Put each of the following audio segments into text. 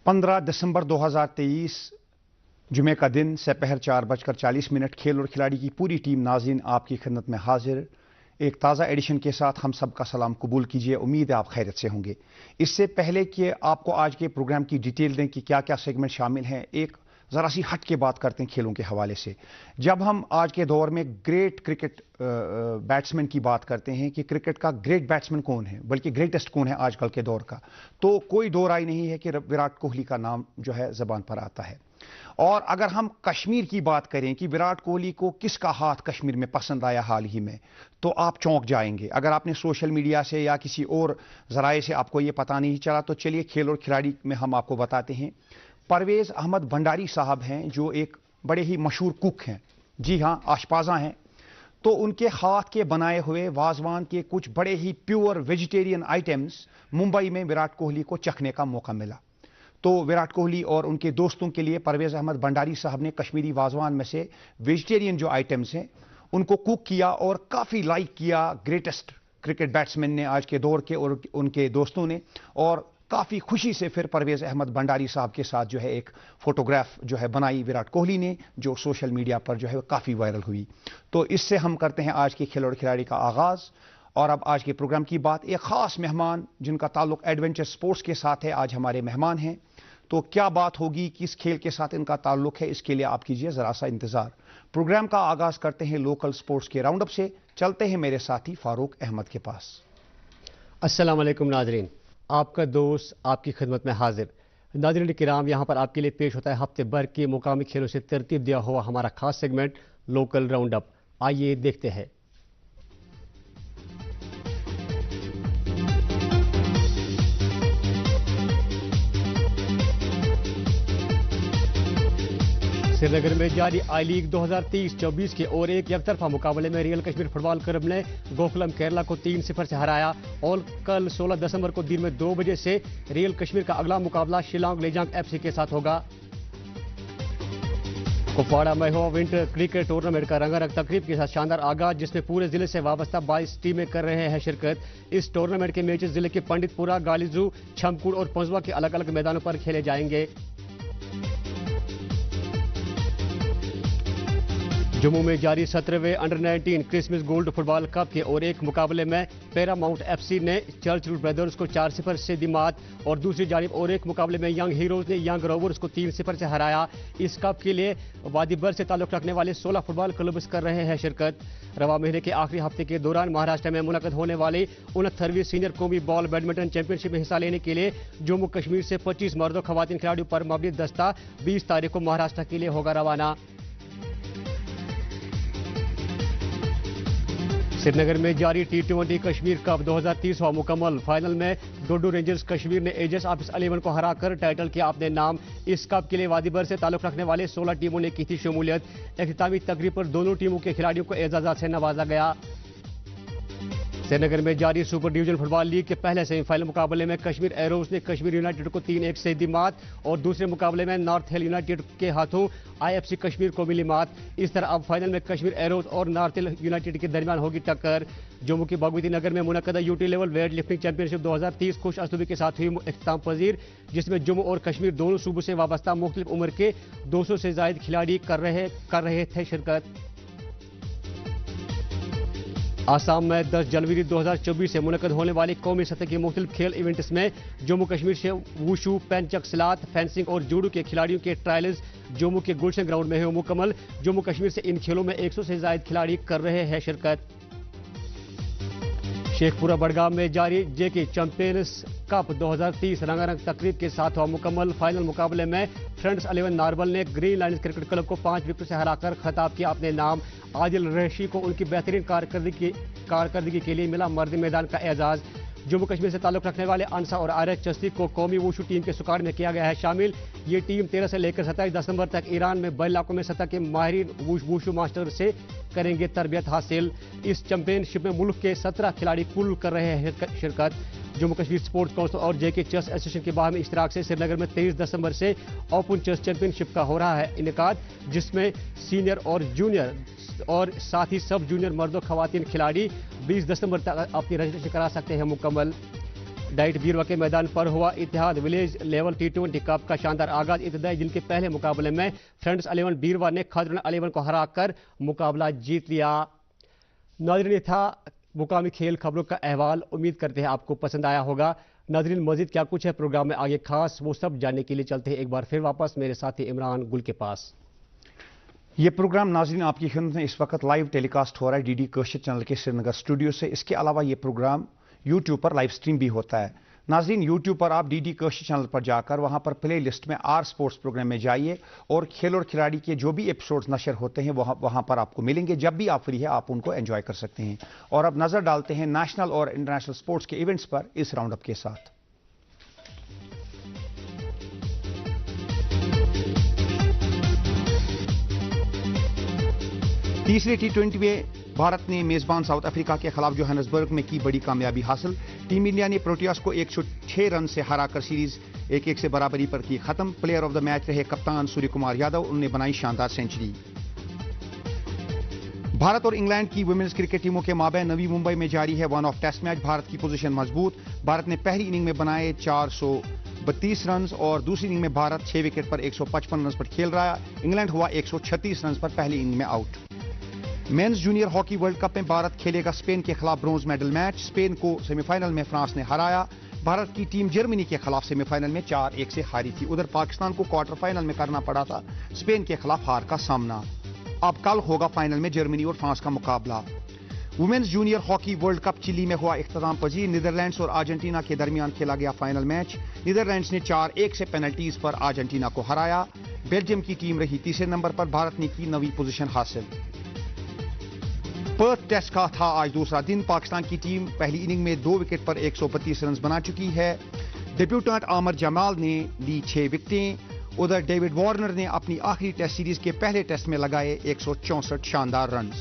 15 दिसंबर 2023 जुमे का दिन दोपहर 4:40 खेल और खिलाड़ी की पूरी टीम नाज़रीन आपकी खिदमत में हाजिर। एक ताज़ा एडिशन के साथ हम सबका सलाम कबूल कीजिए। उम्मीद है आप खैरियत से होंगे। इससे पहले कि आपको आज के प्रोग्राम की डिटेल दें कि क्या क्या सेगमेंट शामिल हैं, एक ज़रा सी हट के बात करते हैं खेलों के हवाले से। जब हम आज के दौर में ग्रेट क्रिकेट बैट्समैन की बात करते हैं कि क्रिकेट का ग्रेट बैट्समैन कौन है, बल्कि ग्रेटेस्ट कौन है आजकल के दौर का, तो कोई दो राय नहीं है कि विराट कोहली का नाम जो है ज़बान पर आता है। और अगर हम कश्मीर की बात करें कि विराट कोहली को किसका हाथ कश्मीर में पसंद आया हाल ही में, तो आप चौंक जाएंगे। अगर आपने सोशल मीडिया से या किसी और जराए से आपको ये पता नहीं चला, तो चलिए खेल और खिलाड़ी में हम आपको बताते हैं। परवेज अहमद भंडारी साहब हैं जो एक बड़े ही मशहूर कुक हैं, जी हाँ, आशपाजा हैं। तो उनके हाथ के बनाए हुए वाजवान के कुछ बड़े ही प्योर वेजिटेरियन आइटम्स मुंबई में विराट कोहली को चखने का मौका मिला। तो विराट कोहली और उनके दोस्तों के लिए परवेज अहमद भंडारी साहब ने कश्मीरी वाजवान में से वेजिटेरियन जो आइटम्स हैं उनको कुक किया और काफ़ी लाइक किया ग्रेटेस्ट क्रिकेट बैट्समैन ने आज के दौर के और उनके दोस्तों ने। और काफ़ी खुशी से फिर परवेज अहमद भंडारी साहब के साथ जो है एक फ़ोटोग्राफ जो है बनाई विराट कोहली ने, जो सोशल मीडिया पर जो है काफ़ी वायरल हुई। तो इससे हम करते हैं आज के खेल और खिलाड़ी का आगाज़। और अब आज के प्रोग्राम की बात, एक ख़ास मेहमान जिनका ताल्लुक एडवेंचर स्पोर्ट्स के साथ है, आज हमारे मेहमान हैं। तो क्या बात होगी, किस खेल के साथ इनका ताल्लुक है, इसके लिए आप कीजिए ज़रा सा इंतज़ार। प्रोग्राम का आगाज़ करते हैं लोकल स्पोर्ट्स के राउंडअप से। चलते हैं मेरे साथी फारूक अहमद के पास। अस्सलाम वालेकुम नाजरीन, आपका दोस्त आपकी खिदमत में हाजिर। नाजरीन किराम, यहाँ पर आपके लिए पेश होता है हफ्ते भर के मुकामी खेलों से तरतीब दिया हुआ हमारा खास सेगमेंट लोकल राउंडअप। आइए देखते हैं। श्रीनगर में जारी आई लीग 2023-24 के और एक यकतरफा मुकाबले में रियल कश्मीर फुटबॉल क्लब ने गोकुलम केरला को 3-0 से हराया। और कल 16 दिसंबर को दिन में 2 बजे से रियल कश्मीर का अगला मुकाबला शिलांग लेजांग एफसी के साथ होगा। कुपवाड़ा में हुआ विंटर क्रिकेट टूर्नामेंट का रंगारंग तकरीब के साथ शानदार आगाज, जिसमें पूरे जिले से वाबस्ता 22 टीमें कर रहे हैं शिरकत। इस टूर्नामेंट के मैचेस जिले के पंडितपुरा, गालीजू, छमकुड़ और पंजवा के अलग अलग मैदानों पर खेले जाएंगे। जम्मू में जारी 17वें under 19 Christmas gold football cup के और एक मुकाबले में पैरामाउंट एफसी ने चर्चवुड ब्रदर्स को 4-0 से दी मात। और दूसरी जानिब और एक मुकाबले में यंग हीरोज ने यंग रोवर्स को 3-0 से हराया। इस कप के लिए वादी भर से ताल्लुक रखने वाले 16 फुटबॉल क्लब्स कर रहे हैं शिरकत। रवा महीने के आखिरी हफ्ते के दौरान महाराष्ट्र में मुनक्कद होने वाली 69वीं सीनियर कौमी बॉल बैडमिंटन चैंपियनशिप में हिस्सा लेने के लिए जम्मू कश्मीर से 25 मर्द और खवातीन खिलाड़ियों पर मबनी दस्ता 20 तारीख को महाराष्ट्र के लिए होगा रवाना। श्रीनगर में जारी T20 कश्मीर कप 2030 हुआ मुकम्मल। फाइनल में डोडो रेंजर्स कश्मीर ने एजेस ऑफिस 11 को हराकर टाइटल किया अपने नाम। इस कप के लिए वादी भर से ताल्लुक रखने वाले 16 टीमों ने की थी शमूलियत। इख्तितामी तकरीब पर दोनों टीमों के खिलाड़ियों को एजाज़ात से नवाजा गया। श्रीनगर में जारी सुपर डिवीजन फुटबॉल लीग के पहले सेमीफाइनल मुकाबले में कश्मीर एरोज ने कश्मीर यूनाइटेड को 3-1 से दी मात। और दूसरे मुकाबले में नॉर्थ हिल यूनाइटेड के हाथों आईएफसी कश्मीर को मिली मात। इस तरह अब फाइनल में कश्मीर एरोज और नॉर्थ हिल यूनाइटेड के दरमियान होगी टक्कर। जम्मू के भगवती नगर में मुनक्कदा UT level weight lifting championship 2030 खुश असलूबी के साथ हुई इख्तिताम पजीर, जिसमें जम्मू और कश्मीर दोनों सूबों से वाबस्ता मुख्तलिफ उम्र के 200 से ज्यादा खिलाड़ी कर रहे थे शिरकत। आसाम में 10 जनवरी 2024 से मुनक्कद होने वाली कौमी सतह के मुख्तलिफ खेल इवेंट्स में जम्मू कश्मीर से वुशु, पेंचक, सिलात, फेंसिंग और जूडो के खिलाड़ियों के ट्रायल्स जम्मू के गुलशन ग्राउंड में हुए मुकम्मल। जम्मू कश्मीर से इन खेलों में 100 से ज्यादा खिलाड़ी कर रहे हैं शिरकत। शेखपुरा बड़गाम में जारी जेके चैंपियंस कप 2030 रंगारंग तकरीब के साथ हुआ मुकम्मल। फाइनल मुकाबले में फ्रेंड्स 11 नारबल ने ग्रीन लाइन्स क्रिकेट क्लब को 5 विकेट से हराकर खिताब किया अपने नाम। आदिल रैशी को उनकी बेहतरीन कारकर्दगी के लिए मिला मर्द मैदान का एजाज। जम्मू कश्मीर से ताल्लुक रखने वाले अंसा और आरएच चस्ती को कौमी वुशु टीम के स्क्वाड में किया गया है शामिल। ये टीम 13 से लेकर 27 दिसंबर तक ईरान में बड़े इलाकों में सतह के माहिर वुशु मास्टर से करेंगे तरबियत हासिल। इस चैंपियनशिप में मुल्क के 17 खिलाड़ी कुल कर रहे हैं शिरकत। जम्मू कश्मीर स्पोर्ट्स काउंसिल और जेके चेस एसोसिएशन के बाहमी इश्तराक से श्रीनगर में 23 दिसंबर से ओपन चेस चैंपियनशिप का हो रहा है इनेकाद, जिसमें सीनियर और जूनियर और साथ ही सब जूनियर मर्द और खवातीन खिलाड़ी 20 दिसंबर तक अपनी रजिस्ट्रेशन करा सकते हैं मुकम्मल। डाइट बीरवा के मैदान पर हुआ इत्तेहाद विलेज लेवल T20 कप का शानदार आगाज इब्तदाई दिन के पहले मुकाबले में फ्रेंड्स 11 बीरवा ने खजरन 11 को हराकर मुकाबला जीत लिया। नाज़रीन, ये था मुकामी खेल खबरों का अहवाल। उम्मीद करते हैं आपको पसंद आया होगा। नाज़रीन, मजीद क्या कुछ है प्रोग्राम में आगे खास, वो सब जानने के लिए चलते हैं एक बार फिर वापस मेरे साथी इमरान गुल के पास। ये प्रोग्राम नाज़रीन आपकी खिदमत में इस वक्त लाइव टेलीकास्ट हो रहा है डीडी कशिश चैनल के श्रीनगर स्टूडियो से। इसके अलावा ये प्रोग्राम यूट्यूब पर लाइव स्ट्रीम भी होता है। नाज़रीन, यूट्यूब पर आप डीडी कशिश चैनल पर जाकर वहां पर प्ले लिस्ट में आर स्पोर्ट्स प्रोग्राम में जाइए और खेल और खिलाड़ी के जो भी एपिसोड्स नशर होते हैं वहां पर आपको मिलेंगे। जब भी आप फ्री है आप उनको एंजॉय कर सकते हैं। और अब नजर डालते हैं नेशनल और इंटरनेशनल स्पोर्ट्स के इवेंट्स पर इस राउंड अप के साथ। तीसरे T20 में भारत ने मेजबान साउथ अफ्रीका के खिलाफ जोहान्सबर्ग में की बड़ी कामयाबी हासिल। टीम इंडिया ने प्रोटियास को 106 रन से हराकर सीरीज 1-1 से बराबरी पर की खत्म। प्लेयर ऑफ द मैच रहे कप्तान सूर्य कुमार यादव, उन्होंने बनाई शानदार सेंचुरी। भारत और इंग्लैंड की वुमेन्स क्रिकेट टीमों के माबैन नवी मुंबई में जारी है one off test match. Bharat की पोजीशन मजबूत। भारत ने पहली इनिंग में बनाए 432 रन और दूसरी इनिंग में भारत 6 विकेट पर 155 रन पर खेल रहा। इंग्लैंड हुआ 136 रन पर पहली इनिंग में out. Mains junior hockey world cup में भारत खेलेगा स्पेन के खिलाफ ब्रोंज मेडल मैच। स्पेन को सेमीफाइनल में फ्रांस ने हराया। भारत की टीम जर्मनी के खिलाफ सेमीफाइनल में 4-1 से हारी थी। उधर पाकिस्तान को क्वार्टर फाइनल में करना पड़ा था स्पेन के खिलाफ हार का सामना। अब कल होगा फाइनल में जर्मनी और फ्रांस का मुकाबला। Women's junior hockey world cup Chile में हुआ इख्तिताम पजीर। नीदरलैंड्स और अर्जेंटीना के दरमियान खेला गया फाइनल मैच। नीदरलैंड्स ने 4-1 से पेनल्टीज पर अर्जेंटीना को हराया। बेल्जियम की टीम रही तीसरे नंबर पर। भारत ने की नवी पोजीशन हासिल। पर्थ टेस्ट का था आज दूसरा दिन। पाकिस्तान की टीम पहली इनिंग में 2 विकेट पर 132 रन बना चुकी है। डेब्यूटेंट आमिर जमाल ने ली 6 विकेटें। उधर डेविड वार्नर ने अपनी आखिरी टेस्ट सीरीज के पहले टेस्ट में लगाए 164 शानदार रन।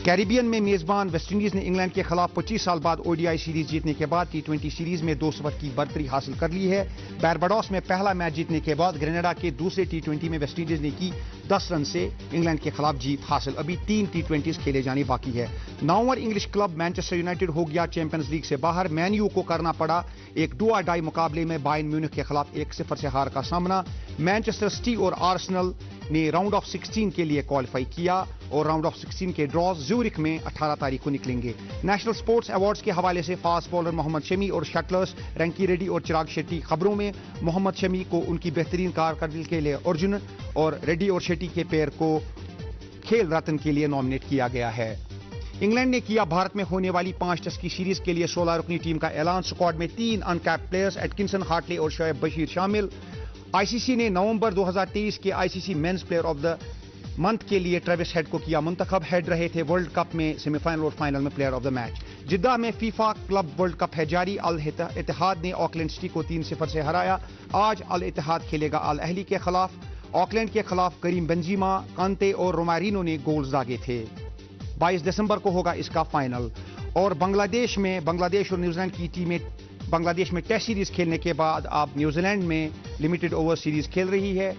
कैरिबियन में मेजबान वेस्टइंडीज ने इंग्लैंड के खिलाफ 25 साल बाद ओडीआई सीरीज जीतने के बाद T20 सीरीज में 2-0 की बढ़तरी हासिल कर ली है। बारबाडोस में पहला मैच जीतने के बाद ग्रेनेडा के दूसरे T20 में वेस्टइंडीज ने की 10 रन से इंग्लैंड के खिलाफ जीत हासिल। अभी 3 T20 खेले जाने बाकी है। नाउवर इंग्लिश क्लब मैनचेस्टर यूनाइटेड हो गया चैंपियंस लीग से बाहर। मैन यू को करना पड़ा एक डू और डाई मुकाबले में बायर्न म्यूनिख के खिलाफ 1-0 से हार का सामना। मैनचेस्टर सिटी और आर्सेनल ने राउंड ऑफ 16 के लिए क्वालिफाई किया और राउंड ऑफ 16 के ड्रॉज ज्यूरिख में 18 तारीख को निकलेंगे। नेशनल स्पोर्ट्स अवार्ड्स के हवाले से फास्ट बॉलर मोहम्मद शमी और शटलर्स रंकी रेड्डी और चिराग शेट्टी खबरों में। मोहम्मद शमी को उनकी बेहतरीन कारकर्दगी के लिए अर्जुन और रेड्डी और शेट्टी के पेयर को खेल रत्न के लिए नॉमिनेट किया गया है। इंग्लैंड ने किया भारत में होने वाली 5 टेस्ट की सीरीज के लिए 16 रुकनी टीम का ऐलान। स्क्वाड में 3 अनकैप्ड प्लेयर्स एटकिंसन, हार्टले और शोएब बशीर शामिल। आईसीसी ने नवंबर 2023 के ICC men's player of the month के लिए ट्रेविस हेड को किया मुंतखब। हेड रहे थे वर्ल्ड कप में सेमीफाइनल और फाइनल में प्लेयर ऑफ द मैच। जिद्दा में फीफा क्लब वर्ल्ड कप है जारी। अल इत्तेहाद ने ऑकलैंड सिटी को 3-0 से हराया। आज अल इत्तेहाद खेलेगा अल अहली के खिलाफ। ऑकलैंड के खिलाफ करीम बेंजीमा, कांते और रोमारिनो ने गोल्स दागे थे। 22 दिसंबर को होगा इसका फाइनल। और बांग्लादेश और न्यूजीलैंड की टीमें बांग्लादेश में टेस्ट सीरीज खेलने के बाद अब न्यूजीलैंड में लिमिटेड ओवर सीरीज खेल रही है।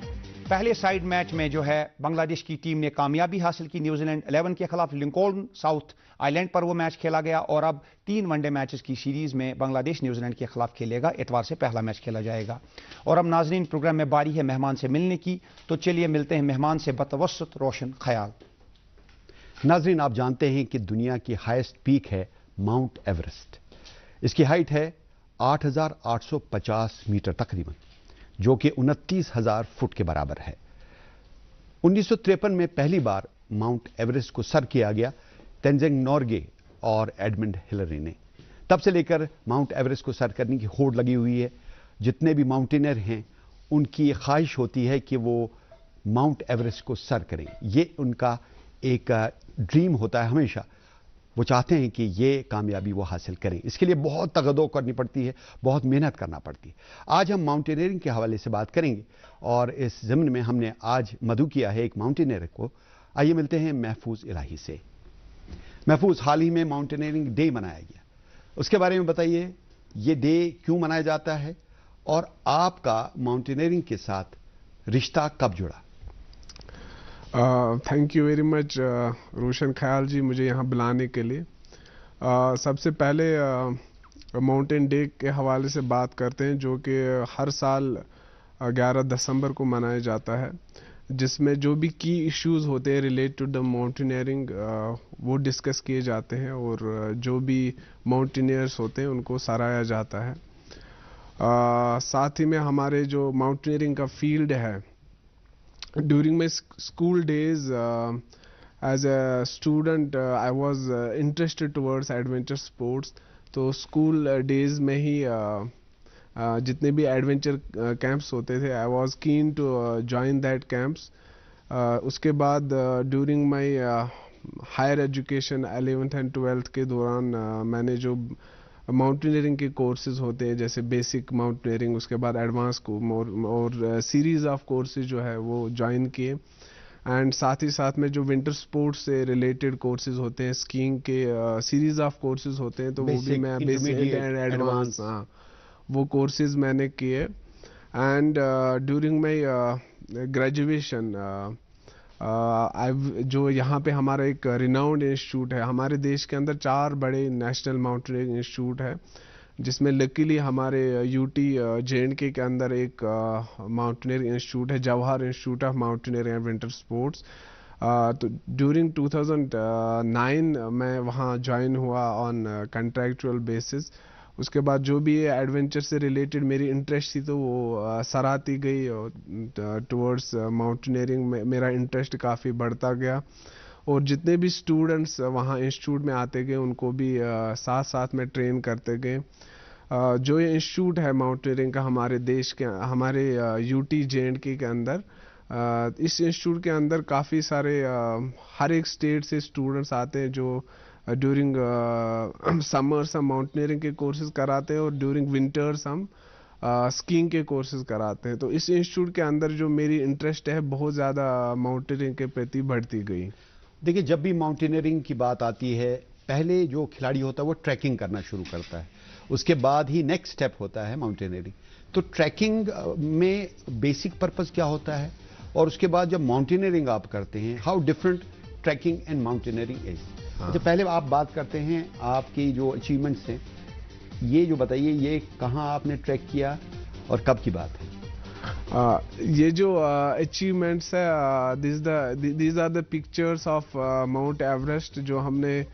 पहले साइड मैच में जो है बांग्लादेश की टीम ने कामयाबी हासिल की न्यूजीलैंड 11 के खिलाफ। लिंकॉल्न साउथ आइलैंड पर वो मैच खेला गया और अब 3 वनडे मैचेस की सीरीज में बांग्लादेश न्यूजीलैंड के खिलाफ खेलेगा। इतवार से पहला मैच खेला जाएगा। और अब नाजरीन प्रोग्राम में बारी है मेहमान से मिलने की, तो चलिए मिलते हैं मेहमान से। बतवस्सुत रोशन ख्याल। नाजरीन, आप जानते हैं कि दुनिया की हाईएस्ट पीक है माउंट एवरेस्ट। इसकी हाइट है 8,850 मीटर तकरीबन, जो कि 29,000 फुट के बराबर है। 1953 में पहली बार माउंट एवरेस्ट को सर किया गया तेंजिंग नोर्गे और एडमंड हिलरी ने। तब से लेकर माउंट एवरेस्ट को सर करने की होड़ लगी हुई है। जितने भी माउंटेनर हैं उनकी ये ख्वाहिश होती है कि वो माउंट एवरेस्ट को सर करें। ये उनका एक ड्रीम होता है हमेशा। वो चाहते हैं कि ये कामयाबी वो हासिल करें। इसके लिए बहुत तगदो करनी पड़ती है, बहुत मेहनत करना पड़ती है। आज हम माउंटेनियरिंग के हवाले से बात करेंगे और इस ज़मीन में हमने आज मदऊ किया है एक माउंटेनियर को। आइए मिलते हैं महफूज इलाही से। महफूज, हाल ही में माउंटेनियरिंग डे मनाया गया, उसके बारे में बताइए। ये डे क्यों मनाया जाता है और आपका माउंटेनियरिंग के साथ रिश्ता कब जुड़ा? थैंक यू वेरी मच रोशन ख्याल जी, मुझे यहाँ बुलाने के लिए। सबसे पहले माउंटेन डे के हवाले से बात करते हैं, जो कि हर साल 11 दिसंबर को मनाया जाता है, जिसमें जो भी की इश्यूज होते हैं रिलेटेड टू द माउंटेनियरिंग वो डिस्कस किए जाते हैं और जो भी माउंटेनियर्स होते हैं उनको सराहा जाता है। साथ ही में हमारे जो माउंटेनियरिंग का फील्ड है, during my school days as a student I was interested towards adventure sports. तो स्कूल डेज में ही जितने भी एडवेंचर कैंप्स होते थे, I was keen to join that camps. उसके बाद during my higher education 11th and 12th के दौरान मैंने जो माउंटेनियरिंग के कोर्सेज होते हैं, जैसे बेसिक माउंटेनियरिंग, उसके बाद एडवांस और सीरीज ऑफ कोर्सेज जो है वो ज्वाइन किए। एंड साथ ही साथ में जो विंटर स्पोर्ट्स से रिलेटेड कोर्सेज होते हैं, स्कीइंग के सीरीज ऑफ कोर्सेज होते हैं, तो वो भी मैं बेसिक एंड एडवांस वो कोर्सेज मैंने किए। एंड ड्यूरिंग माय ग्रेजुएशन जो यहाँ पे हमारा एक रिनाउंड इंस्टीट्यूट है, हमारे देश के अंदर 4 बड़े नेशनल माउंटेनियरिंग इंस्टीट्यूट है, जिसमें लकीली हमारे यूटी JNK के अंदर एक माउंटेनियरिंग इंस्टीट्यूट है, Jawahar institute of mountaineering and winter sports. तो ड्यूरिंग 2009 मैं वहाँ ज्वाइन हुआ ऑन कॉन्ट्रैक्चुअल बेसिस। उसके बाद जो भी एडवेंचर से रिलेटेड मेरी इंटरेस्ट थी, तो वो सराहती गई टुवर्ड्स माउंटेनियरिंग में मेरा इंटरेस्ट काफ़ी बढ़ता गया। और जितने भी स्टूडेंट्स वहाँ इंस्टीट्यूट में आते गए, उनको भी साथ साथ में ट्रेन करते गए। जो ये इंस्टीट्यूट है माउंटेनियरिंग का हमारे देश के, हमारे UT JNK के अंदर, इस इंस्टीट्यूट के अंदर काफ़ी सारे हर एक स्टेट से स्टूडेंट्स आते हैं, जो ड्यूरिंग समर्स हम माउंटेनियरिंग के कोर्सेज कराते हैं और ड्यूरिंग विंटर्स हम स्कीइंग के कोर्सेज कराते हैं। तो इस इंस्टीट्यूट के अंदर जो मेरी इंटरेस्ट है बहुत ज़्यादा माउंटेनियरिंग के प्रति बढ़ती गई। देखिए, जब भी माउंटेनियरिंग की बात आती है, पहले जो खिलाड़ी होता है वो ट्रैकिंग करना शुरू करता है, उसके बाद ही नेक्स्ट स्टेप होता है माउंटेनियरिंग। तो ट्रैकिंग में बेसिक पर्पस क्या होता है, और उसके बाद जब माउंटेनियरिंग आप करते हैं, how different trekking and mountaineering is. तो पहले आप बात करते हैं आपकी जो अचीवमेंट्स हैं, ये जो बताइए, ये कहाँ आपने ट्रैक किया और कब की बात है? ये जो अचीवमेंट्स है, these are the pictures of Mount Everest, जो हमने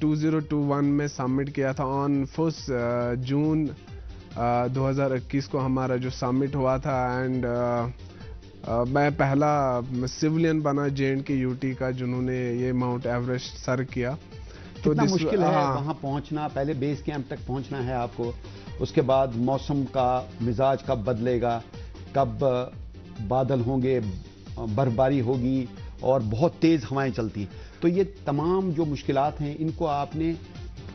2021 में सबमिट किया था। ऑन 1 जून 2021 को हमारा जो सबमिट हुआ था। एंड मैं पहला सिविलियन बना JNK UT का जिन्होंने ये माउंट एवरेस्ट सर किया। तो कितना मुश्किल है वहाँ पहुँचना? पहले बेस कैंप तक पहुँचना है आपको, उसके बाद मौसम का मिजाज कब बदलेगा, कब बादल होंगे, बर्फबारी होगी और बहुत तेज़ हवाएं चलती, तो ये तमाम जो मुश्किलात हैं, इनको आपने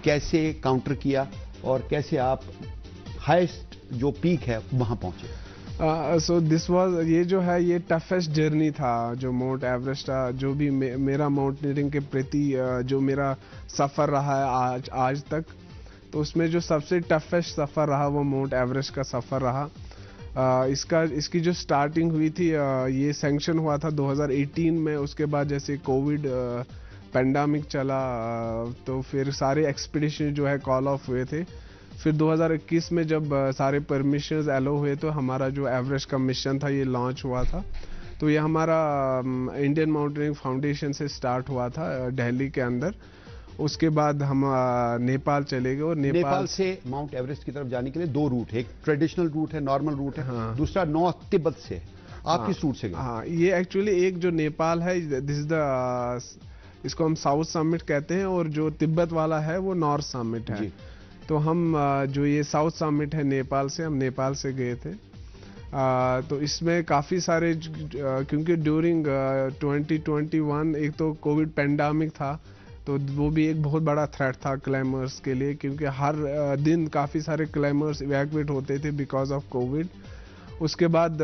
कैसे काउंटर किया और कैसे आप हाईएस्ट जो पीक है वहाँ पहुँचे? सो दिस वाज, ये जो है ये टफेस्ट जर्नी था जो माउंट एवरेस्ट का, जो भी मेरा माउंटेनियरिंग के प्रति जो मेरा सफ़र रहा है आज तक, तो उसमें जो सबसे टफेस्ट सफ़र रहा वो माउंट एवरेस्ट का सफ़र रहा। इसकी जो स्टार्टिंग हुई थी, ये सैंक्शन हुआ था 2018 में। उसके बाद जैसे कोविड पेंडेमिक चला, तो फिर सारे एक्सपीडिशन जो है कॉल ऑफ हुए थे। फिर 2021 में जब सारे परमिशंस एलो हुए, तो हमारा जो एवरेस्ट का मिशन था ये लॉन्च हुआ था। तो ये हमारा इंडियन माउंटेनियरिंग फाउंडेशन से स्टार्ट हुआ था दिल्ली के अंदर। उसके बाद हम नेपाल चले गए, और नेपाल से माउंट एवरेस्ट की तरफ जाने के लिए 2 रूट है, एक ट्रेडिशनल रूट है, नॉर्मल रूट है, हाँ। दूसरा नॉर्थ तिब्बत से। आप किस रूट से गए? हाँ, ये एक्चुअली एक जो नेपाल है, दिस इज द, इसको हम साउथ समिट कहते हैं, और जो तिब्बत वाला है वो नॉर्थ समिट है। तो हम जो ये साउथ समिट है नेपाल से, हम नेपाल से गए थे। तो इसमें काफ़ी सारे, क्योंकि ड्यूरिंग 2021 एक तो कोविड पेंडेमिक था, तो वो भी एक बहुत बड़ा थ्रेट था क्लाइमर्स के लिए, क्योंकि हर दिन काफ़ी सारे क्लाइमर्स इवैक्यूएट होते थे बिकॉज ऑफ कोविड। उसके बाद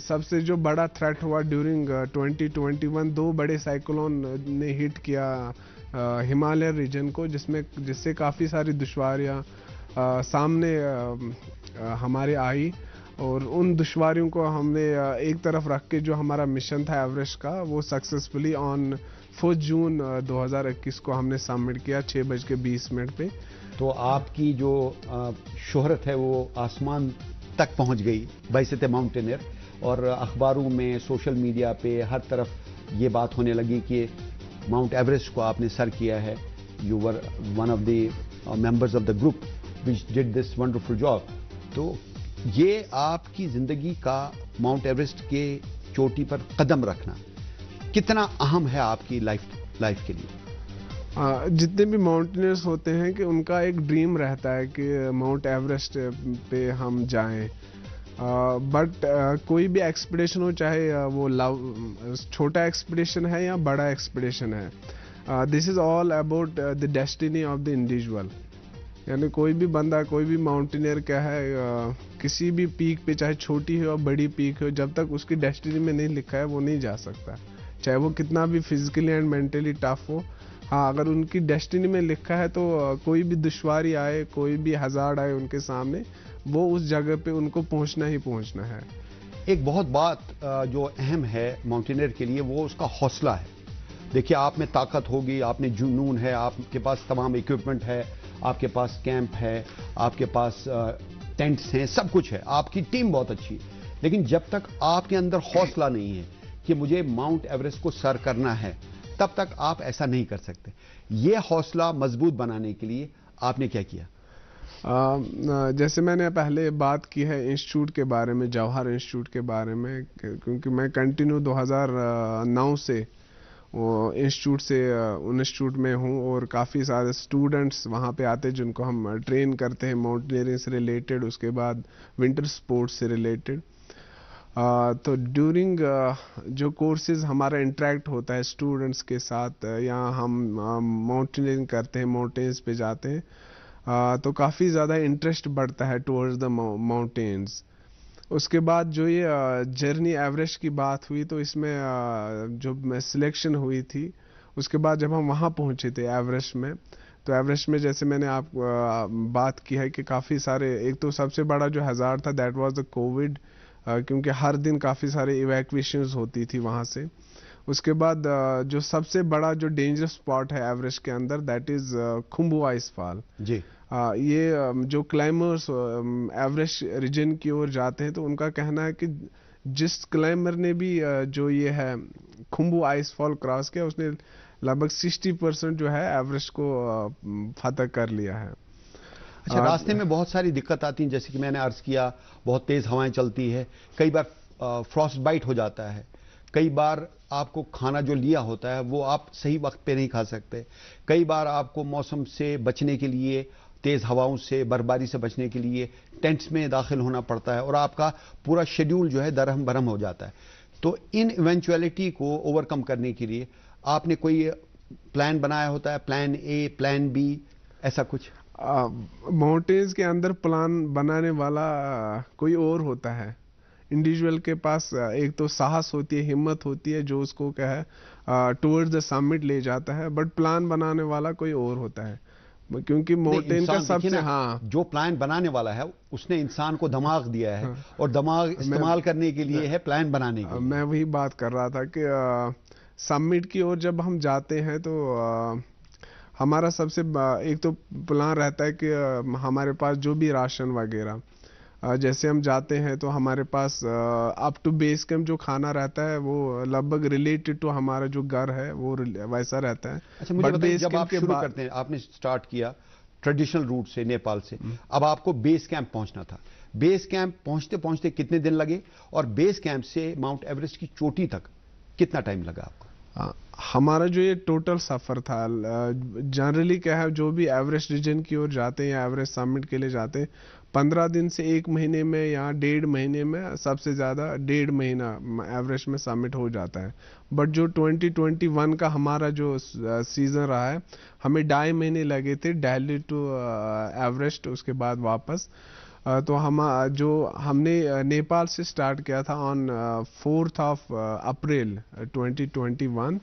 सबसे जो बड़ा थ्रेट हुआ ड्यूरिंग 2021, 2 बड़े साइक्लोन ने हिट किया हिमालय रीजन को, जिससे काफ़ी सारी दुश्वारियाँ सामने हमारे आई। और उन दुश्वारियों को हमने एक तरफ रख के जो हमारा मिशन था एवरेस्ट का, वो सक्सेसफुली ऑन 4 जून 2021 को हमने सबमिट किया 6:20 पे। तो आपकी जो शोहरत है वो आसमान तक पहुंच गई बैसते माउंटेनियर, और अखबारों में, सोशल मीडिया पे हर तरफ ये बात होने लगी कि माउंट एवरेस्ट को आपने सर किया है। You were one of the members of the group which did this wonderful job. तो ये आपकी ज़िंदगी का माउंट एवरेस्ट के चोटी पर कदम रखना कितना अहम है आपकी लाइफ के लिए? जितने भी माउंटेनियर्स होते हैं कि उनका एक ड्रीम रहता है कि माउंट एवरेस्ट पे हम जाएं, बट कोई भी एक्सपीडिशन हो, चाहे वो छोटा एक्सपीडिशन है या बड़ा एक्सपीडिशन है, this is all about the destiny of the individual. यानी कोई भी बंदा, कोई भी माउंटेनियर क्या है, किसी भी पीक पे, चाहे छोटी हो या बड़ी पीक हो, जब तक उसकी डेस्टिनी में नहीं लिखा है वो नहीं जा सकता, चाहे वो कितना भी फिजिकली एंड मेंटली टफ हो। हाँ, अगर उनकी डेस्टिनी में लिखा है तो कोई भी दुश्वारी आए, कोई भी हज़ार्ड आए उनके सामने, वो उस जगह पे उनको पहुंचना ही पहुंचना है। एक बहुत बात जो अहम है माउंटेनियर के लिए वो उसका हौसला है। देखिए, आप में ताकत होगी, आप में जुनून है, आपके पास तमाम इक्विपमेंट है, आपके पास कैंप है, आपके पास टेंट्स हैं, सब कुछ है, आपकी टीम बहुत अच्छी है, लेकिन जब तक आपके अंदर हौसला नहीं है कि मुझे माउंट एवरेस्ट को सर करना है, तब तक आप ऐसा नहीं कर सकते। ये हौसला मजबूत बनाने के लिए आपने क्या किया? जैसे मैंने पहले बात की है इंस्टीट्यूट के बारे में, जवाहर इंस्टीट्यूट के बारे में, क्योंकि मैं कंटिन्यू 2009 से इंस्टीट्यूट में हूँ, और काफ़ी सारे स्टूडेंट्स वहाँ पे आते हैं जिनको हम ट्रेन करते हैं माउंटेनियरिंग से रिलेटेड, उसके बाद विंटर स्पोर्ट्स से रिलेटेड। तो ड्यूरिंग जो कोर्सेज हमारा इंटरेक्ट होता है स्टूडेंट्स के साथ, या हम माउंटेनियरिंग करते हैं, माउंटेन्स पे जाते हैं, तो काफ़ी ज़्यादा इंटरेस्ट बढ़ता है टुवर्ड्स द माउंटेन्स। उसके बाद जो ये जर्नी एवरेस्ट की बात हुई, तो इसमें जो सिलेक्शन हुई थी, उसके बाद जब हम वहाँ पहुँचे थे एवरेस्ट में, तो एवरेस्ट में जैसे मैंने आप बात की है कि काफ़ी सारे, एक तो सबसे बड़ा जो हज़ार था दैट वाज द कोविड, क्योंकि हर दिन काफ़ी सारे इवैक्यूएशंस होती थी वहाँ से। उसके बाद जो सबसे बड़ा जो डेंजरस स्पॉट है एवरेस्ट के अंदर, that is Khumbu ice fall जी। ये जो क्लाइमर्स एवरेस्ट रीजन की ओर जाते हैं, तो उनका कहना है कि जिस क्लाइमर ने भी जो ये है खुम्बू आइस फॉल क्रॉस किया, उसने लगभग 60% जो है एवरेस्ट को फतह कर लिया है। अच्छा, रास्ते में बहुत सारी दिक्कत आती हैं, जैसे कि मैंने अर्ज किया, बहुत तेज़ हवाएं चलती है, कई बार फ्रॉस्ट बाइट हो जाता है, कई बार आपको खाना जो लिया होता है वो आप सही वक्त पे नहीं खा सकते, कई बार आपको मौसम से बचने के लिए, तेज़ हवाओं से, बर्फबारी से बचने के लिए टेंट्स में दाखिल होना पड़ता है, और आपका पूरा शेड्यूल जो है दरहम बरहम हो जाता है। तो इन इवेंचुअलिटी को ओवरकम करने के लिए आपने कोई प्लान बनाया होता है, प्लान ए, प्लान बी, ऐसा कुछ? माउंटेन्स के अंदर प्लान बनाने वाला कोई और होता है। इंडिविजुअल के पास एक तो साहस होती है, हिम्मत होती है, जो उसको क्या है टुवर्ड्स द समिट ले जाता है, बट प्लान बनाने वाला कोई और होता है, क्योंकि माउंटेन का सबसे, हाँ, जो प्लान बनाने वाला है उसने इंसान को दिमाग दिया है, हाँ, और दिमाग इस्तेमाल करने के लिए है प्लान बनाने के लिए। मैं वही बात कर रहा था कि समिट की ओर जब हम जाते हैं तो हमारा सबसे एक तो प्लान रहता है कि हमारे पास जो भी राशन वगैरह, जैसे हम जाते हैं तो हमारे पास अप टू बेस कैंप जो खाना रहता है वो लगभग रिलेटेड टू हमारा जो घर है वो वैसा रहता है। अच्छा, मुझे बताइए, जब आप शुरू करते हैं, आपने स्टार्ट किया ट्रेडिशनल रूट से नेपाल से, अब आपको बेस कैंप पहुंचना था, बेस कैंप पहुंचते पहुंचते कितने दिन लगे, और बेस कैंप से माउंट एवरेस्ट की चोटी तक कितना टाइम लगा आपको? हमारा जो ये टोटल सफ़र था, जनरली क्या है, जो भी एवरेस्ट रीजन की ओर जाते हैं या एवरेस्ट समिट के लिए जाते हैं, 15 दिन से 1 महीने में या 1.5 महीने में, सबसे ज़्यादा 1.5 महीना एवरेस्ट में समिट हो जाता है। बट जो 2021 का हमारा जो सीज़न रहा है, हमें 2.5 महीने लगे थे दिल्ली टू एवरेस्ट, उसके बाद वापस। तो हमने नेपाल से स्टार्ट किया था ऑन 4th ऑफ अप्रैल 2021।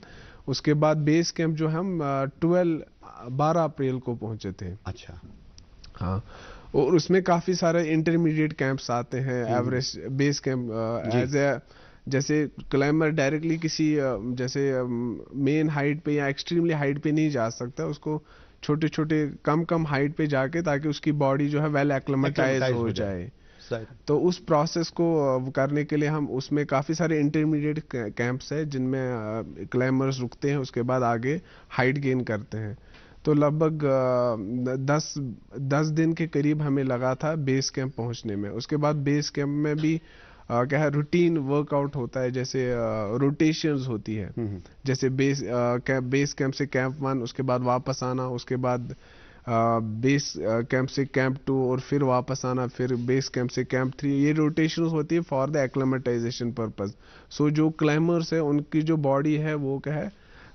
उसके बाद बेस कैंप जो हम 12 अप्रैल को पहुंचे थे। अच्छा, हाँ, और उसमें काफ़ी सारे इंटरमीडिएट कैंप्स आते हैं एवरेस्ट बेस कैंप, जैसे क्लाइंबर डायरेक्टली किसी जैसे मेन हाइट पे या एक्सट्रीमली हाइट पे नहीं जा सकता, उसको छोटे छोटे कम हाइट पे जाके, ताकि उसकी बॉडी जो है वेल एक्लेमेटाइज हो जाए। तो उस प्रोसेस को करने के लिए हम उसमें काफ़ी सारे इंटरमीडिएट कैंप्स है जिनमें क्लाइंबर्स रुकते हैं, उसके बाद आगे हाइट गेन करते हैं। तो लगभग 10 दिन के करीब हमें लगा था बेस कैंप पहुंचने में। उसके बाद बेस कैंप में भी क्या है, रूटीन वर्कआउट होता है, जैसे रोटेशंस होती है, जैसे बेस कैंप से कैंप 1, उसके बाद वापस आना, उसके बाद बेस कैंप से कैंप 2 और फिर वापस आना, फिर बेस कैंप से कैंप 3। ये रोटेशन होती है फॉर द एक्लेमेटाइजेशन पर्पज। सो जो क्लाइंबर्स है उनकी जो बॉडी है वो क्या है,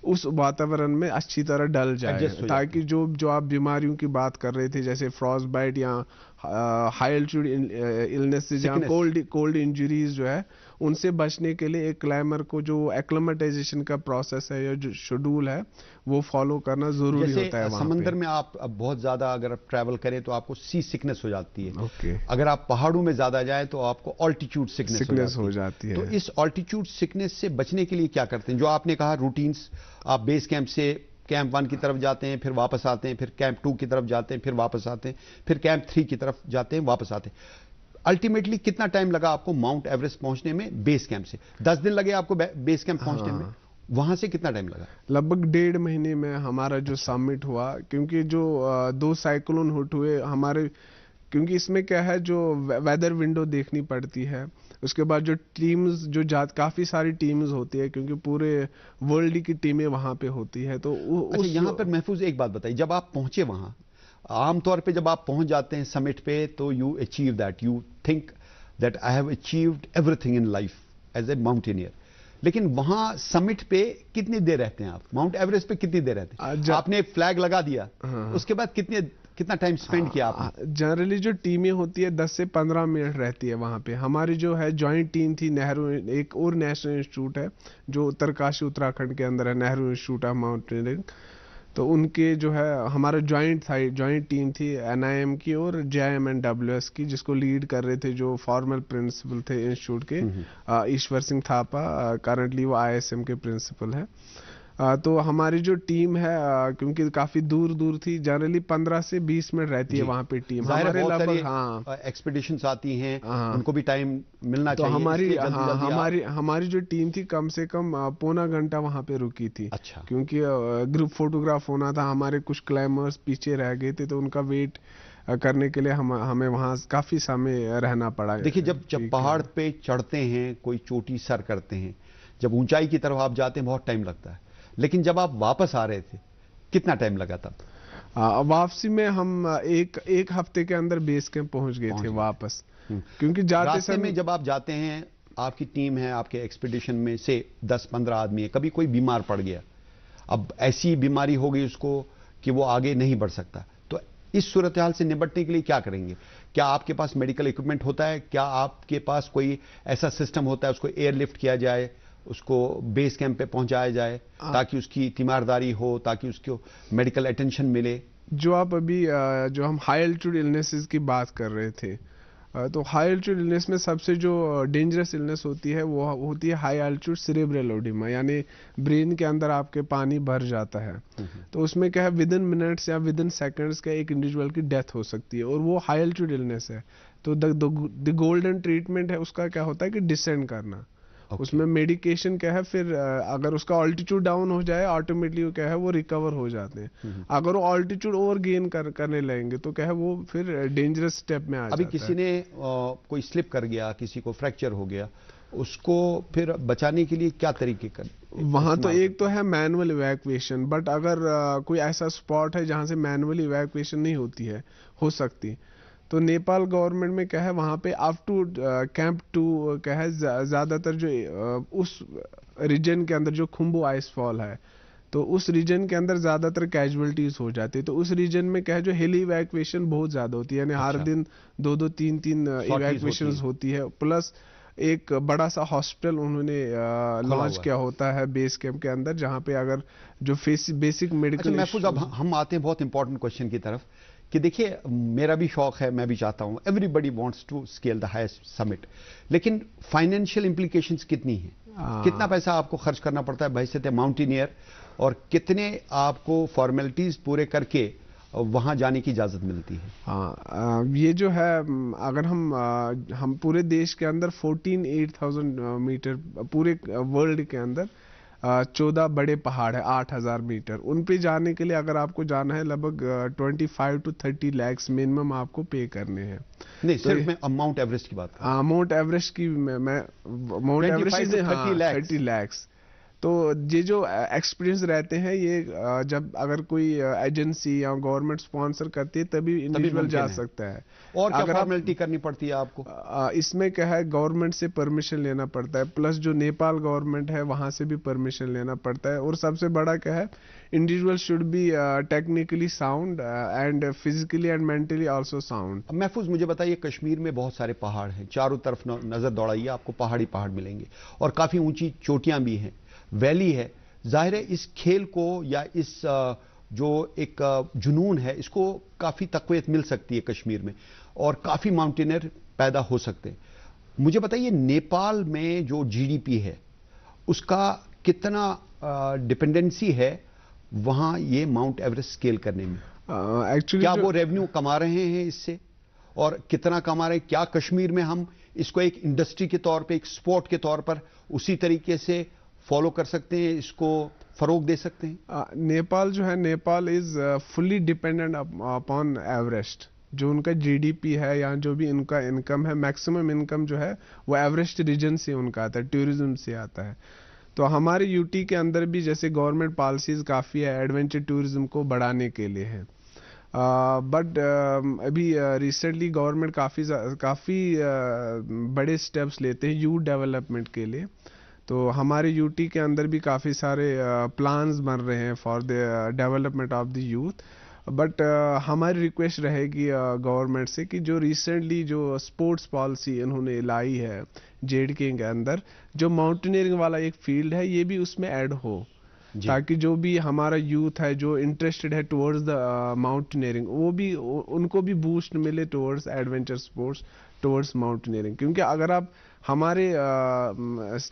उस वातावरण में अच्छी तरह डल जाए, ताकि जो आप बीमारियों की बात कर रहे थे, जैसे फ्रॉस्ट बाइट या हाई एल्टीट्यूड इलनेस या कोल्ड इंजरीज जो है, उनसे बचने के लिए एक क्लाइंबर को जो एक्लेमेटाइजेशन का प्रोसेस है या जो शेड्यूल है वो फॉलो करना जरूरी होता है। समंदर में आप बहुत ज्यादा अगर आप ट्रैवल करें तो आपको सी सिकनेस हो जाती है। अगर आप पहाड़ों में ज्यादा जाए तो आपको ऑल्टीट्यूड सिकनेस हो जाती है। तो इस ऑल्टीट्यूड सिकनेस से बचने के लिए क्या करते हैं? जो आपने कहा रूटीन्स, आप बेस कैंप से कैंप 1 की तरफ जाते हैं, फिर वापस आते हैं, फिर कैंप 2 की तरफ जाते हैं, फिर वापस आते हैं, फिर कैंप 3 की तरफ जाते हैं, वापस आते हैं। अल्टीमेटली कितना टाइम लगा आपको माउंट एवरेस्ट पहुंचने में बेस कैंप से? 10 दिन लगे आपको बेस कैंप पहुंचने में, वहां से कितना टाइम लगा? लगभग 1.5 महीने में हमारा जो समिट हुआ, क्योंकि जो 2 साइक्लोन हिट हुए हमारे, क्योंकि इसमें क्या है, जो वेदर विंडो देखनी पड़ती है, उसके बाद जो टीम्स काफी सारी टीम्स होती है, क्योंकि पूरे वर्ल्ड की टीमें वहां पे होती है। तो यहाँ पर महफूज एक बात बताइए, जब आप पहुंचे वहां, आमतौर पे जब आप पहुंच जाते हैं समिट पे तो you achieve that, you think that I have achieved everything in life as a mountaineer. लेकिन वहां समिट पे कितनी देर रहते हैं आप? माउंट एवरेस्ट पे कितनी देर रहते हैं? आपने एक फ्लैग लगा दिया, उसके बाद कितना टाइम स्पेंड किया आपने? जनरली जो टीमें होती है 10 से 15 मिनट रहती है वहां पे। हमारी जो है जॉइंट टीम थी नेहरू, एक और नेशनल इंस्टीट्यूट है जो उत्तरकाशी उत्तराखंड के अंदर है, नेहरू इंस्टीट्यूट ऑफ माउंटेनियरिंग। तो उनके जो है हमारा जॉइंट टीम थी NIM की और JIMNWS की, जिसको लीड कर रहे थे जो फॉर्मल प्रिंसिपल थे इंस्टीट्यूट के, ईश्वर सिंह थापा, करंटली वो ISM के प्रिंसिपल है। तो हमारी जो टीम है, क्योंकि काफी दूर थी, जनरली 15 से 20 मिनट रहती है वहां पे टीम हमारे लगभग। एक्सपीडिशंस आती हैं, उनको भी टाइम मिलना चाहिए। तो हमारी जो टीम थी कम से कम पौना घंटा वहां पे रुकी थी। अच्छा। क्योंकि ग्रुप फोटोग्राफ होना था, हमारे कुछ क्लाइंबर्स पीछे रह गए थे, तो उनका वेट करने के लिए हमें वहां काफी समय रहना पड़ा। देखिए, जब पहाड़ पे चढ़ते हैं, कोई चोटी सर करते हैं, जब ऊंचाई की तरफ आप जाते हैं बहुत टाइम लगता है, लेकिन जब आप वापस आ रहे थे कितना टाइम लगा तब? वापसी में हम एक हफ्ते के अंदर बेस कैंप पहुंच गए थे वापस। क्योंकि जाते समय जब आप जाते हैं, आपकी टीम है, आपके एक्सपीडिशन में से 10-15 आदमी है, कभी कोई बीमार पड़ गया, अब ऐसी बीमारी हो गई उसको कि वो आगे नहीं बढ़ सकता, तो इस सूरत हाल से निपटने के लिए क्या करेंगे? क्या आपके पास मेडिकल इक्विपमेंट होता है? क्या आपके पास कोई ऐसा सिस्टम होता है उसको एयरलिफ्ट किया जाए, उसको बेस कैंप पे पहुंचाया जाए, ताकि उसकी तीमारदारी हो, ताकि उसको मेडिकल अटेंशन मिले? जो आप अभी जो हम हाई एल्टीट्यूड इलनेसेस की बात कर रहे थे, तो हाई एल्टीट्यूड इलनेस में सबसे जो डेंजरस इलनेस होती है वो होती है हाई एल्टीट्यूड सेरेब्रल एडिमा, यानी ब्रेन के अंदर आपके पानी भर जाता है। तो उसमें क्या है, विद इन मिनट्स या विद इन सेकेंड्स का एक इंडिविजुअल की डेथ हो सकती है, और वो हाई एल्टीट्यूड इलनेस है। तो द गोल्डन ट्रीटमेंट है उसका क्या होता है कि डिसेंड करना। उसमें मेडिकेशन क्या है, फिर अगर उसका ऑल्टीट्यूड डाउन हो जाए ऑटोमेटिकली वो क्या है वो रिकवर हो जाते हैं। अगर वो ऑल्टीट्यूड ओवर गेन करने लगेंगे तो क्या है वो फिर डेंजरस स्टेप में आ जाता है। अभी किसी ने कोई स्लिप कर गया, किसी को फ्रैक्चर हो गया, उसको फिर बचाने के लिए क्या तरीके कर? वहां तो एक तो है मैनुअल इवैक्यूएशन, बट अगर कोई ऐसा स्पॉट है जहां से मैनुअल इवैक्यूएशन नहीं होती है, हो सकती, तो नेपाल गवर्नमेंट में क्या है वहां पे अप टू कैंप 2 क्या है ज्यादातर जो उस रीजन के अंदर जो खुम्बू आइसफॉल है, तो उस रीजन के अंदर ज्यादातर कैजुअलिटीज हो जाती है। तो उस रीजन में क्या है जो हेली इवैक्यूएशन बहुत ज्यादा होती है, यानी हर दिन 2-2 3-3 इवैक्यूएशन होती है, प्लस एक बड़ा सा हॉस्पिटल उन्होंने लॉन्च किया होता है बेस कैंप के अंदर, जहां पे अगर जो बेसिक मेडिकल। महफूज, अब हम आते हैं बहुत इंपॉर्टेंट क्वेश्चन की तरफ कि देखिए, मेरा भी शौक है, मैं भी चाहता हूं, everybody wants to scale the highest summit, लेकिन फाइनेंशियल इंप्लीकेशंस कितनी हैं? कितना पैसा आपको खर्च करना पड़ता है बहैसियत माउंटेनियर? और कितने आपको फॉर्मेलिटीज पूरे करके वहां जाने की इजाजत मिलती है? हाँ, ये जो है अगर हम पूरे देश के अंदर 48,000 मीटर, पूरे वर्ल्ड के अंदर 14 बड़े पहाड़ है 8,000 मीटर, उन पे जाने के लिए अगर आपको जाना है लगभग 25 to 30 lakhs मिनिमम आपको पे करने हैं। नहीं, सिर्फ मैं माउंट एवरेस्ट की बात कर रहा हूं। माउंट एवरेस्ट की मैं माउंट एवरेस्ट 30 lakhs। तो ये जो एक्सपीरियंस रहते हैं ये जब अगर कोई एजेंसी या गवर्नमेंट स्पॉन्सर करती है तभी इंडिविजुअल जा सकता है। और क्या फॉर्मेलिटी करनी पड़ती है आपको? इसमें क्या है, गवर्नमेंट से परमिशन लेना पड़ता है, प्लस जो नेपाल गवर्नमेंट है वहां से भी परमिशन लेना पड़ता है, और सबसे बड़ा क्या है, individual should be technically sound and physically and mentally also sound. महफूज, मुझे बताइए, कश्मीर में बहुत सारे पहाड़ हैं, चारों तरफ नजर दौड़ाइए, आपको पहाड़ी पहाड़ मिलेंगे और काफी ऊंची चोटियां भी हैं, वैली है। जाहिर है इस खेल को या इस जो एक जुनून है, इसको काफी तकवीत मिल सकती है कश्मीर में, और काफी माउंटेनियर पैदा हो सकते हैं। मुझे बताइए, नेपाल में जो जीडीपी है उसका कितना डिपेंडेंसी है वहां ये माउंट एवरेस्ट स्केल करने में? एक्चुअली क्या वो रेवेन्यू कमा रहे हैं इससे, और कितना कमा रहे हैं? क्या कश्मीर में हम इसको एक इंडस्ट्री के तौर पे, एक स्पोर्ट के तौर पर उसी तरीके से फॉलो कर सकते हैं, इसको फरोग दे सकते हैं? नेपाल जो है, Nepal is fully dependent upon Everest. जो उनका जीडीपी है या जो भी उनका इनकम है, मैक्सिमम इनकम जो है वो एवरेस्ट रीजन से उनका आता है, टूरिज्म से आता है। तो हमारे यूटी के अंदर भी जैसे गवर्नमेंट पॉलिसीज काफ़ी है एडवेंचर टूरिज्म को बढ़ाने के लिए है, बट अभी रिसेंटली गवर्नमेंट काफ़ी बड़े स्टेप्स लेते हैं यूथ डेवलपमेंट के लिए। तो हमारे यूटी के अंदर भी काफ़ी सारे प्लान्स बन रहे हैं for the development of the youth. But हमारी रिक्वेस्ट रहेगी गवर्नमेंट से कि जो रिसेंटली जो स्पोर्ट्स पॉलिसी इन्होंने लाई है जेडके के अंदर, जो माउंटेनियरिंग वाला एक फील्ड है ये भी उसमें ऐड हो, ताकि जो भी हमारा यूथ है जो इंटरेस्टेड है टुवर्ड्स द माउंटेनियरिंग, वो भी उनको भी बूस्ट मिले towards adventure sports, towards mountaineering. क्योंकि अगर आप हमारे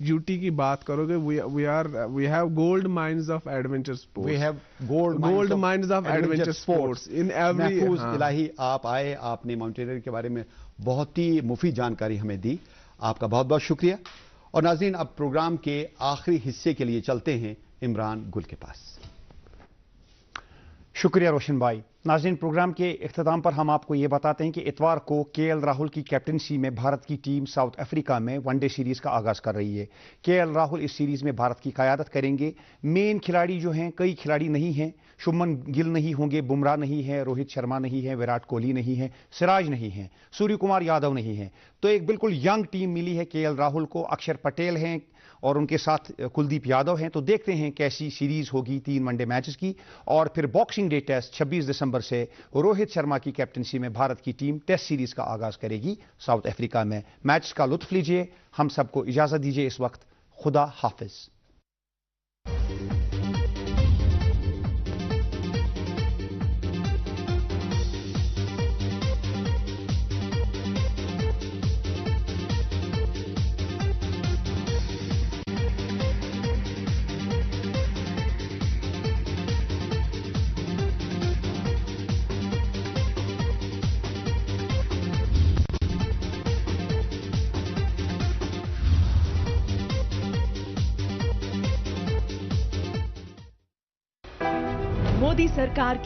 यूटी की बात करोगे, we have gold mines of adventure sports, we have gold mines of adventure sports in every. इलाही, आप आए, आपने माउंटेनियरिंग के बारे में बहुत ही मुफीद जानकारी हमें दी, आपका बहुत बहुत शुक्रिया। और नाज़रीन, अब प्रोग्राम के आखिरी हिस्से के लिए चलते हैं इमरान गुल के पास। शुक्रिया रोशन भाई। नाज़रीन, प्रोग्राम के इख्तिताम पर हम आपको ये बताते हैं कि इतवार को केएल राहुल की कैप्टनसी में भारत की टीम साउथ अफ्रीका में वनडे सीरीज का आगाज कर रही है। केएल राहुल इस सीरीज में भारत की क़यादत करेंगे। मेन खिलाड़ी जो हैं, कई खिलाड़ी नहीं हैं, शुभमन गिल नहीं होंगे, बुमराह नहीं है, रोहित शर्मा नहीं है, विराट कोहली नहीं है, सिराज नहीं है, सूर्य कुमार यादव नहीं है। तो एक बिल्कुल यंग टीम मिली है केएल राहुल को। अक्षर पटेल हैं और उनके साथ कुलदीप यादव हैं। तो देखते हैं कैसी सीरीज होगी 3 वनडे मैचेस की। और फिर बॉक्सिंग डे टेस्ट 26 दिसंबर से रोहित शर्मा की कैप्टनसी में भारत की टीम टेस्ट सीरीज का आगाज करेगी साउथ अफ्रीका में। मैच का लुत्फ लीजिए। हम सबको इजाजत दीजिए इस वक्त। खुदा हाफिज। मोदी सरकार